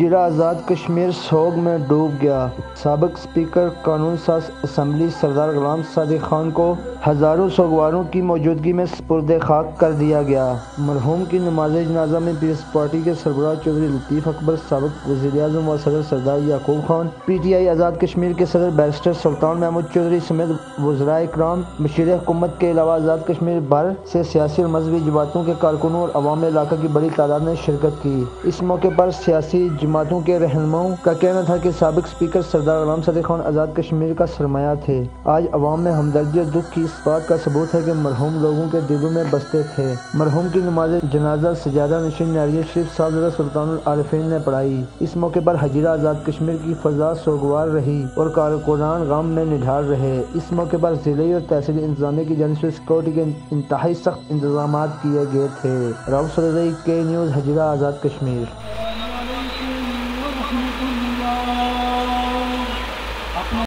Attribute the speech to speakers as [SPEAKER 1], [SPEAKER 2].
[SPEAKER 1] ہجیرہ آزاد کشمیر سوگ میں ڈوب گیا۔ سابق اسپیکر قانون ساز اسمبلی سردار غلام صادق خان کو ہزاروں سوگواروں کی موجودگی میں سپرد خاک کر دیا گیا۔ مرحوم کی نماز جنازہ میں پیپلز پارٹی کے سربراہ چودھری لطیف اکبر، سابق وزیر اعظم و صدر سردار یعقوب Khan, P T I Azad Kashmir کے صدر بیرسٹر سلطان محمود چودھری سمیت وزرائے کرام، مشیر حکومت کے علاوہ آزاد کشمیر بھر سے سیاسی اور مذہبی جماعتوں کے کارکنوں اور عوام علاقہ کی بڑی تعداد نے شرکت کی۔ اس موقع پر سیاسی جماعتوں کے رہنماؤں کا کہنا تھا کہ سابق اسپیکر سردار غلام صادق خان آزاد کشمیر کا سرمایہ تھے۔ آج عوام میں ہمدردی اور دکھ کی اس بات کا ثبوت ہے کہ مرحوم لوگوں کے دلوں میں بستے تھے۔ مرحوم کی نماز جنازہ سجادہ نشین نعریہ شریف صاحبزادہ سلطان العارفین نے پڑھائی۔ اس موقع پر ہجیرہ آزاد کشمیر کی فضا سوگوار رہی اور کارکنان غم میں نڈھال رہے۔ اس موقع پر ضلعی اور تحصیلی انتظامیہ کی جانب سے سیکورٹی کے انتہائی سخت انتظامات کیے گئے تھے۔ راؤف صدرئی، کے نیوز، ہجیرہ آزاد کشمیر۔